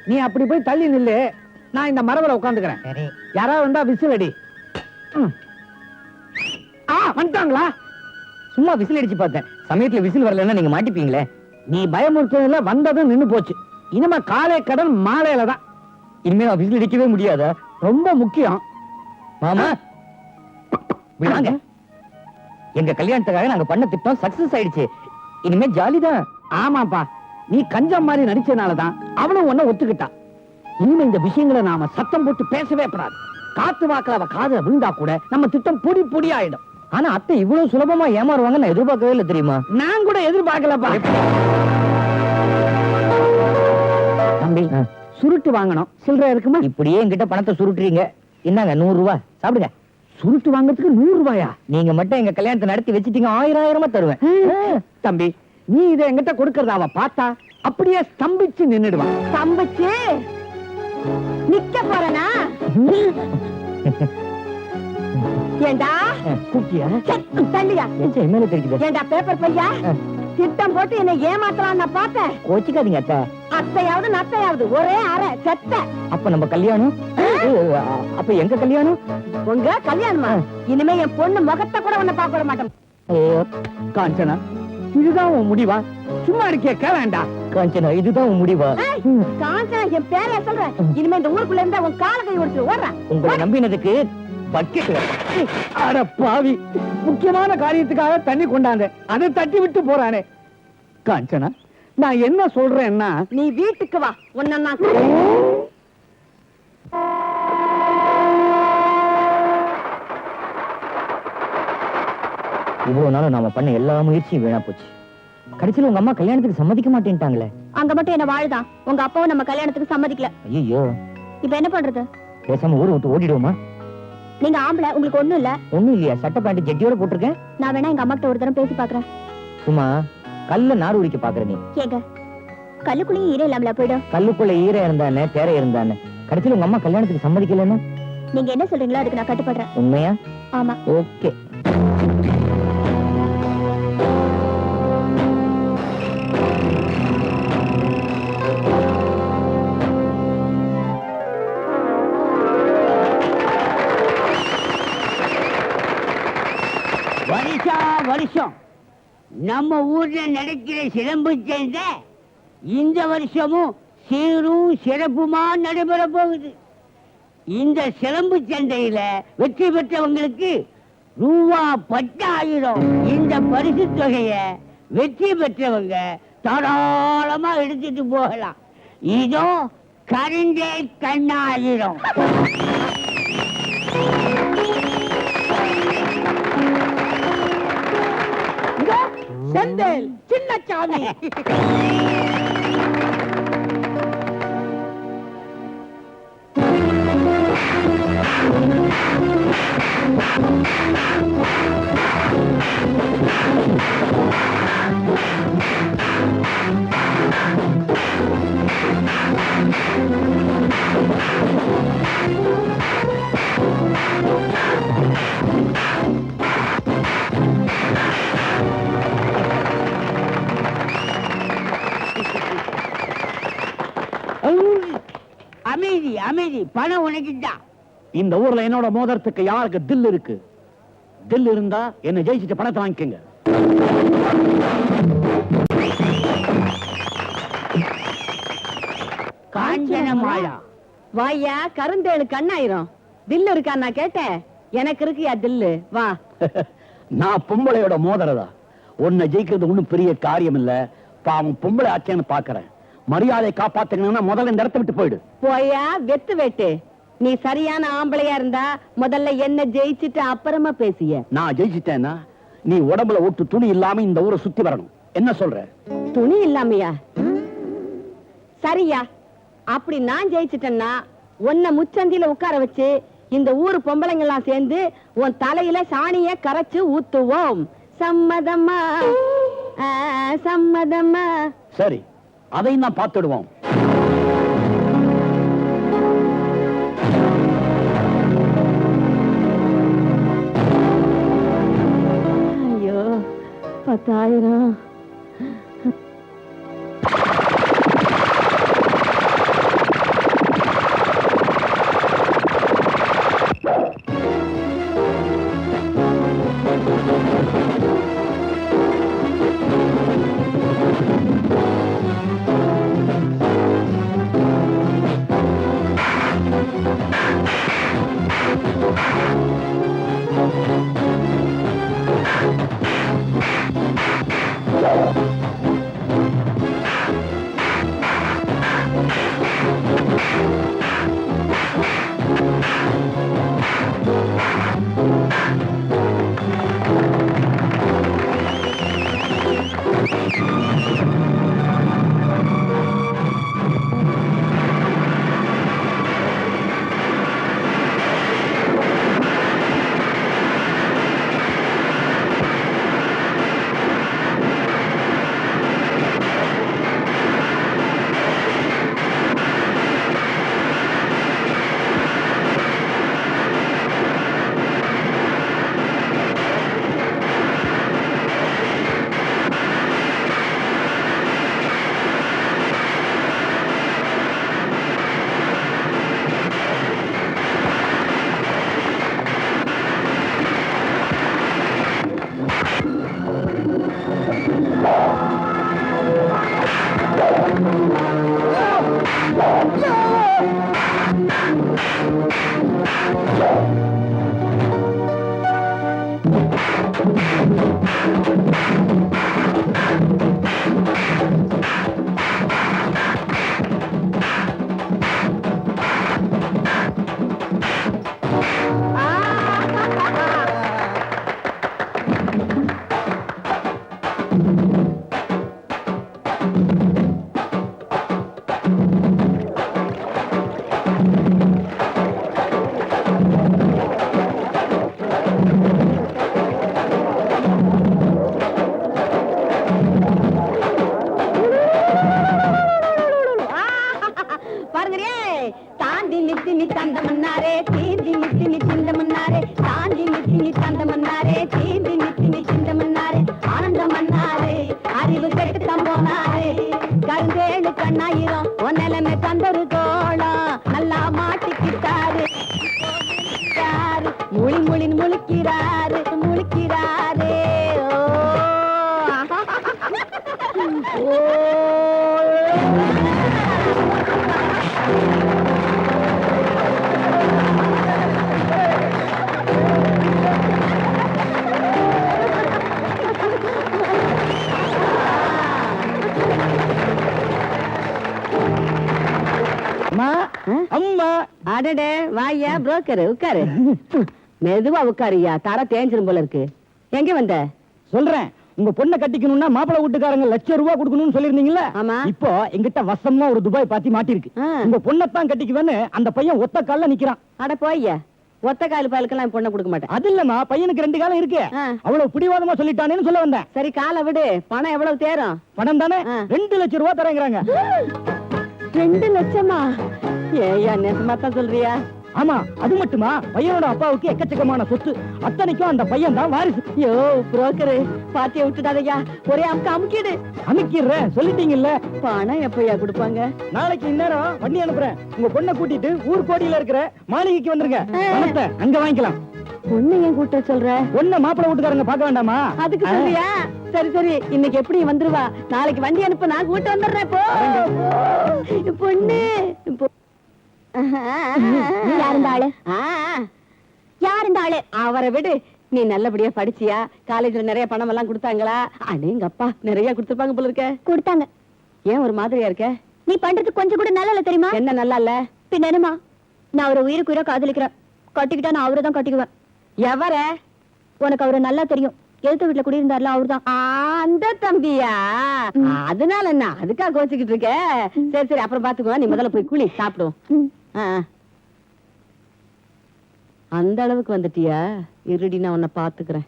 நீ அப்படி போய் தள்ளி நில்லு, நான் இந்த மரவரை உட்காந்துக்கிறேன். யாராவது வந்தா விசில் அடி. வந்துட்டாங்களா? சும்மா விசில் அடிச்சு பார்த்தேன். சமயத்துல விசில் வரலன்னா நீங்க மாட்டிப்பீங்களே. நீ பயமுறுத்ததுல வந்ததும் நின்னு போச்சு. இனிமே காலை கடன் மாலையில தான். இனிமே நான் விசில் அடிக்கவே முடியாதா? ரொம்ப முக்கியம். மாமா விடாங்க. எங்க கல்யாணத்துக்காக நாங்க பண்ண திட்டம் சக்சஸ் ஆயிடுச்சு. இனிமே ஜாலிதான். ஆமாப்பா, நீ கஞ்சம் மாதிரி நடிச்சனாலதான் அவனும் ஒன்ன ஒத்துக்கிட்டா. இனிமே இந்த விஷயங்களை நாம சத்தம் போட்டு பேசவே கூடாது. காத்து வாக்குல அவ காதுல விழுந்தா கூட நம்ம திட்டம் பொடி பொடி ஆயிடும். ஆனா அத்தை இவ்வளவு சுலபமா ஏமாறுவாங்க நான் எதிர்பார்க்கவே இல்லை தெரியுமா? நான் கூட எதிர்பார்க்கலப்பா. தம்பி, சுருட்டு வாங்கணும், சில்லறை இருக்குமா? இப்படியே என்கிட்ட பணத்தை சுருட்டுறீங்க. என்னங்க 100 ரூபாய் சாப்பிடுங்க. சுருட்டு வாங்குறதுக்கு 100 ரூபாயா? நீங்க மட்டும் எங்க கல்யாணத்தை நடத்தி வச்சிட்டீங்க, 1000 தருவேன். தம்பி, நீ இதை என்கிட்ட கொடுக்கறத அவ பார்த்தா அப்படியே ஸ்தம்பிச்சு நின்னுடுவான். ஸ்தம்பிச்சு நிக்க போறனா? ஏண்டா கூப்பிட்டியா? தள்ளியா? மேல தெரிக்குது. ஏண்டா பேப்பர் பையா, திட்டம் போட்டு என்ன ஏமாத்தலாம் நான் பார்த்தேன். கோச்சிக்காதீங்க அத்தை. அத்தையாவது நத்தையாவது ஒரே அரை செத்த. அப்ப நம்ம கல்யாணம்? அப்ப எங்க கல்யாணம்? உங்க கல்யாணமா? இனிமே என் பொண்ணு முகத்தை கூட உன்னை பார்க்க விட மாட்டேன். காஞ்சனா, இதுதான் உன் முடிவா? சும்மா இருக்கிய கேளண்டா. காஞ்சனா, இதுதான் உன் முடிவா? காஞ்சனா என் பேரைய சொல்றேன். இனிமே இந்த ஊருக்குள்ள இருந்தா உன் கால கை ஒடிச்சு ஓடுறேன். உங்களை நம்பினதுக்கு பக்கெட். அட பாவி, முக்கியமான காரியத்துக்காக தண்ணி கொண்டாந்த அதை தட்டி விட்டு போறானே. காஞ்சனா, நான் என்ன சொல்றேன்னா, நீ வீட்டுக்கு வா. உன்ன நான் இவ்வளவு நாளும் நாம பண்ண எல்லா முயற்சியும் வீணா போச்சு. கடைசியில உங்க அம்மா கல்யாணத்துக்கு சம்மதிக்க மாட்டேன்ட்டாங்களே. அங்க மட்டும் என்ன வாழுதான், உங்க அப்பாவும் நம்ம கல்யாணத்துக்கு சம்மதிக்கல. ஐயோ, இப்ப என்ன பண்றது? பேசாம ஊரை விட்டு ஓடிடுவோமா? நீங்க ஆம்பளை, உங்களுக்கு ஒண்ணும் இல்ல. ஒண்ணும் இல்லையா? சட்டை பேண்ட் ஜெட்டியோட போட்டிருக்கேன். நான் வேணா எங்க அம்மா கிட்ட ஒரு தடவை பேசி பாக்குறேன். சும்மா கல்ல நாறு உரிக்க பாக்குற நீ. கேங்க, கல்லுக்குள்ளேயும் ஈரம் இல்லாமல போயிடும். கல்லுக்குள்ள ஈரம் இருந்தானே, தேரை இருந்தானே. கடைசியில உங்க அம்மா கல்யாணத்துக்கு சம்மதிக்கலன்னு நீங்க என்ன சொல்றீங்களோ அதுக்கு நான் கட்டுப்படுறேன். உண்மையா? ஆமா. ஓகே. வருஷம் நம்ம ஊர்ல நடக்கிற சிலம்பு சந்தை இந்த வருஷமும் சீரும் சிறப்புமா நடைபெற போகுது. இந்த சிலம்பு சந்தையில வெற்றி பெற்றவங்களுக்கு ரூபா 10,000 இந்த பரிசு தொகைய வெற்றி பெற்றவங்க தாராளமா எடுத்துட்டு போகலாம். இதோ கரண்டே கண்ணாயிரம். செந்தில் சின்னசாமி. அமைதி அமைதி, பணம் உனக்குதான். இந்த ஊர்ல என்னோட மோதிரத்துக்கு யாருக்கு தில் இருக்கு? தில் இருந்தா என்ன ஜெயிச்சுட்டு பணத்தை வாங்கிக்கங்க. காஞ்சனமாலா வாயா, கருந்தேழு கண்ணாயிரம். தில்லு இருக்கா நான் கேட்டேன். எனக்கு இருக்குயா தில்லு, வா. நான் பொம்பளையோட மோதிரதா. உன்னை ஜெயிக்கிறது ஒண்ணும் பெரிய காரியம் இல்ல. பாவம் பொம்பளை ஆச்சேன்னு பாக்குறேன். மரியாதை காப்பாத்துக்கணும்னா முதல்ல இந்த இடத்தை விட்டு போயிடு. போயா வெத்து வேட்டு. நீ சரியான ஆம்பளையா இருந்தா முதல்ல என்ன ஜெயிச்சுட்டு அப்புறமா பேசிய. நான் ஜெயிச்சிட்டேன்னா நீ உடம்புல ஒட்டு துணி இல்லாம இந்த ஊரை சுத்தி வரணும். என்ன சொல்ற? துணி இல்லாமையா? சரியா, அப்படி நான் ஜெயிச்சிட்டேன்னா உன்னை முச்சந்தில உட்கார வச்சு இந்த ஊரு பொம்பளைங்க எல்லாம் சேர்ந்து உன் தலையில சாணிய கரைச்சு ஊத்துவோம். சம்மதமா? சம்மதமா? சரி, அதையும் நான் பார்த்துடுவோம். ஐயோ, 10,000. பாருங்கறியே தாண்டி நித்தி நி தந்த மன்னாரே தீண்டி நித்தி நி திந்த மன்னாரே தாண்டி நித்தி நி தந்த மன்னாரே தீண்டி நித்தி நி திந்த மன்னாரே ஆனந்த மன்னாரே அறிவு கெட்டு தம்போனாரே கருந்தேழு கண்ணாயிரம் ஒன்னலமே தந்தொரு கோலம் நல்லா மாட்டிக்கிட்டாரு முழி முழின்னு முழிக்கிறாரு முழிக்கிறாரே ஓ அம்மா அம்மா அடடே வாயா புரோக்கர் உட்காரு மெதுவா உட்காருயா தர தேஞ்சிரும் போல இருக்கு எங்க வந்த சொல்றேன் உங்க பொண்ணை கட்டிக்கணும்னா மாப்பிள்ளை வீட்டுக்காரங்க ₹1,00,000 கொடுக்கணும்னு சொல்லிருந்தீங்கல்ல ஆமா. இப்போ எங்கிட்ட வசமா ஒரு துபாய் பாத்தி மாட்டிருக்கு ஆ. உங்க பொண்ணத்தான் கட்டிக்குவேன்னு அந்த பையன் ஒத்த கால்ல நிக்கிறான். அட போய்யா ஒத்த கால் பயலுக்கெல்லாம் பொண்ணை கொடுக்க மாட்டேன் அது இல்லம்மா பையனுக்கு 2 காலம் இருக்கு. ஆ. அவ்வளவு பிடிவாதமா சொல்லிட்டானேன்னு சொல்ல வந்தேன். சரி காலை விடு பணம் எவ்வளவு தேரும் பணம் தானே ஆ. ₹2,00,000 தரேங்கிறாங்க. 2 லட்சமா ஏய்யா நெசமா தான் சொல்றியா ஆமா அது மட்டுமா பையனோட அப்பாவுக்கு எக்கச்சக்கமான சொத்து அத்தனைக்கும் அந்த பையன் தான் வாரிசு. யோ புரோக்கரு பாத்திய விட்டுடாதயா ஒரே அமுக்கிடு அமைக்கிறேன் சொல்லிட்டீங்கல்ல. பணம் எப்பயா கொடுப்பாங்க நாளைக்கு இந்நேரம் வண்டி அனுப்புறேன். உங்க பொண்ணை கூட்டிட்டு ஊர் கோடியில இருக்கிற மாளிகைக்கு வந்துருங்க. ஆ. பணத்தை அங்க வாங்கிக்கலாம். பொண்ணு ஏன் கூட்ட சொல்ற பொண்ணை மாப்பிள்ளை வீட்டுக்காரங்க பார்க்க வேண்டாமா? அதுக்கு சொல்றியா சரி சரி இன்னைக்கு எப்படி வந்துருவா நாளைக்கு வண்டி அனுப்ப நான் கூட்ட வந்துடுறேன் போ போ. பொண்ணு யார் இந்த ஆளு? யார் இந்த ஆளு? அவரை விடு நீ நல்லபடியா படிச்சியா காலேஜ்ல நிறைய பணம் எல்லாம் கொடுத்தாங்களா? அடேங்க அப்பா நிறைய கொடுத்துருப்பாங்க போல இருக்க. கொடுத்தாங்க. ஏன் ஒரு மாதிரியா இருக்க? நீ பண்றது கொஞ்சம் கூட நல்லா இல்ல தெரியுமா? என்ன நல்லா இல்ல? பின்ன என்னமா நான் அவரை உயிருக்கு உயிரா காதலிக்கிறேன். கட்டிக்கிட்டா நான் அவரை தான் கட்டிக்குவேன். எவர? உனக்கு அவரை நல்லா தெரியும். எழுத்து வீட்டுல குடியிருந்தாருல அவர்தான். அந்த தம்பியா? அதனால என்ன அதுக்காக கோச்சுக்கிட்டு இருக்க? சரி சரி அப்புறம் பாத்துக்கோ நீ முதல்ல போய் குளி சாப்பிடுவோம். ம். அந்த அளவுக்கு வந்துட்டியா? இருடி நான் உன்னை பாத்துக்கிறேன்.